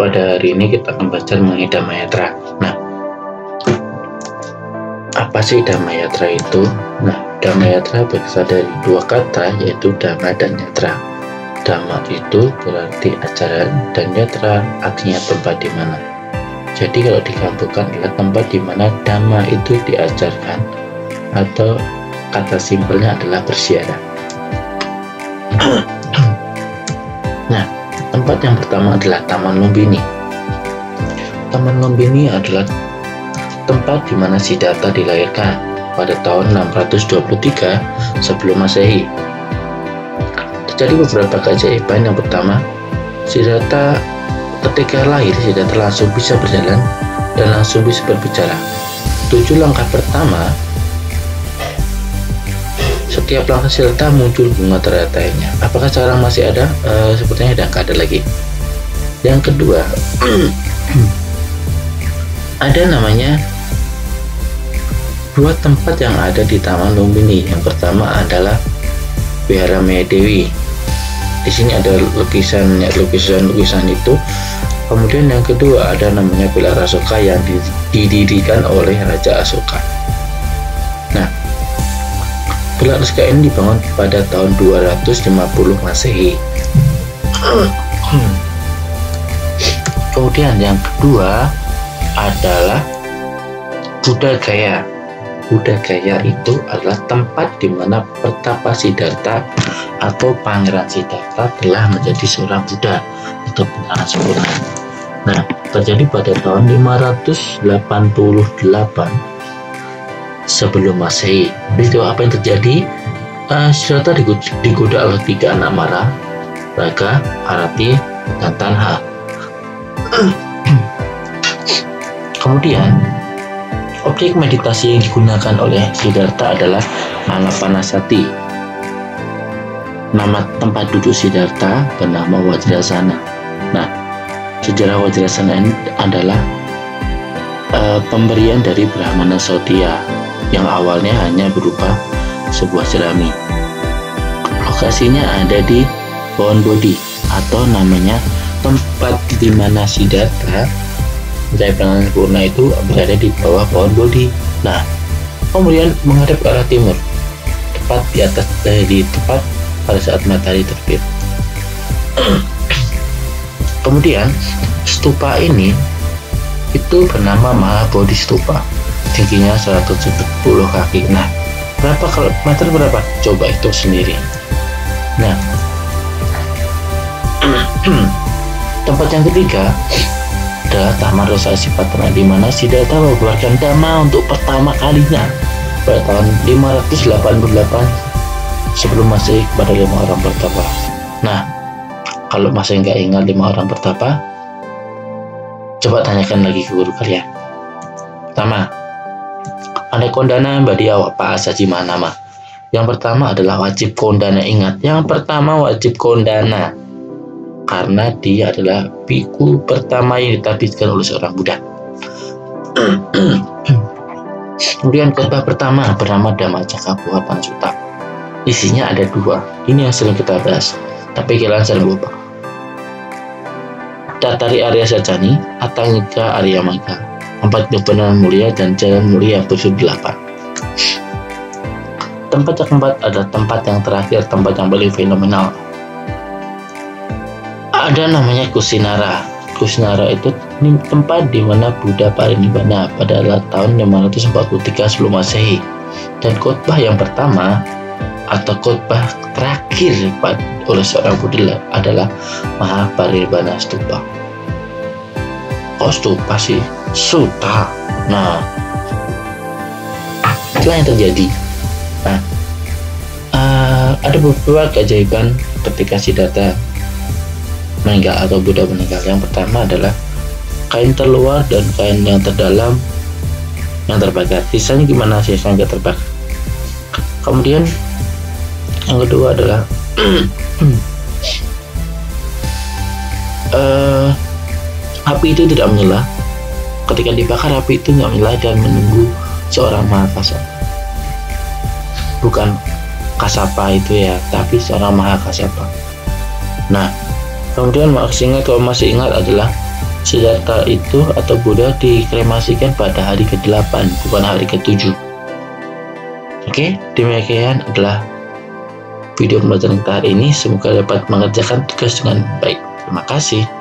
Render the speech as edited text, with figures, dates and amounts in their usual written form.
pada hari ini kita akan belajar mengenai Damayatra. Nah, apa sih Damayatra itu? Nah, Damayatra berasal dari dua kata, yaitu Dhamma dan Yatra. Dhamma itu berarti ajaran, dan Yatra artinya tempat di mana. Jadi kalau digabungkan adalah tempat di mana Dhamma itu diajarkan, atau kata simpelnya adalah berziarah. Nah, tempat yang pertama adalah Taman Lumbini. Taman Lumbini adalah tempat di mana Siddhartha dilahirkan pada tahun 623 sebelum Masehi. Terjadi beberapa keajaiban. Yang pertama, Siddhartha ketika lahir, Siddhartha langsung bisa berjalan dan langsung bisa berbicara. 7 langkah pertama, setiap langkah Siddhartha muncul bunga teratainya. Apakah sekarang masih ada? Sepertinya sudah nggak ada lagi. Yang kedua, ada namanya dua tempat yang ada di Taman Lumbini. Yang pertama adalah Vihara Maya Dewi. Di sini ada lukisan itu. Kemudian yang kedua ada namanya Villa Asoka yang didirikan oleh Raja Asoka. Nah, Villa Asoka ini dibangun pada tahun 250 Masehi. Kemudian yang kedua adalah Buddha Gaya. Buddha Gaya itu adalah tempat di mana Pertapa Siddhartha atau Pangeran Siddhartha telah menjadi seorang Buddha atau benar sempurna. Nah, terjadi pada tahun 588 sebelum Masehi. Itu apa yang terjadi? Siddhartha digoda oleh 3 anak Mara, Raga, Arati, dan Tanha. Kemudian objek meditasi yang digunakan oleh Siddhartha adalah Anapanasati. Nama tempat duduk Siddhartha bernama Wajrasana. Nah, sejarah Wajrasana ini adalah pemberian dari Brahmana Saudya yang awalnya hanya berupa sebuah jerami. Lokasinya ada di pohon Bodhi, atau namanya tempat di mana Siddhartha mencapai penanganan sempurna itu berada di bawah pohon Bodhi. Nah, kemudian menghadap ke arah timur, tepat di atas tepat pada saat matahari terbit. Kemudian stupa ini itu bernama Mahabodhi Stupa, tingginya 170 kaki. Nah, meter berapa? Coba hitung sendiri. Nah, tempat yang ketiga adalah Taman Rasa Sipatana, di mana Siddhartha mengeluarkan Dhamma untuk pertama kalinya pada tahun 588 sebelum Masehi kepada 5 orang pertapa. Nah, kalau masih nggak ingat 5 orang pertapa, coba tanyakan lagi ke guru kalian. Pertama, Anekondana Badi Awak Pak Asaji Manama. Yang pertama adalah wajib kondana. Ingat, yang pertama wajib kondana, karena dia adalah biku pertama yang ditadbirkan oleh seorang Buddha. Kemudian khotbah pertama bernama Dhammacakkappavattana Sutta. Isinya ada 2. Ini yang sering kita bahas, tapi kalian sering lupa. Datari Arya Sajani, Atangika Arya Magga, 4 kebenaran mulia dan jalan mulia episode 8. Tempat yang keempat adalah tempat yang terakhir, tempat yang paling fenomenal. Ada namanya Kusinara. Kusinara itu tempat di mana Buddha parinibbana pada tahun 543 sebelum Masehi. Dan khotbah yang pertama atau khotbah terakhir oleh seorang Buddha adalah Mahaparinibbana Stupa. Oh, stupa sih, sutta. Nah, itulah yang terjadi. Nah, ada beberapa keajaiban ketika Siddhartha meninggal atau Buddha meninggal. Yang pertama adalah kain terluar dan kain yang terdalam yang terbakar. Sisanya gimana? Sisanya nggak terbakar. Kemudian yang kedua adalah api itu tidak menyala. Ketika dibakar, api itu nggak menyala dan menunggu seorang Mahakasapa. Bukan Kasapa itu ya, tapi seorang Mahakasapa. Nah, kemudian kalau masih ingat adalah Siddhartha itu atau Buddha dikremasikan pada hari ke-8, bukan hari ke-7. Oke, demikian adalah video pembelajaran kita hari ini. Semoga dapat mengerjakan tugas dengan baik. Terima kasih.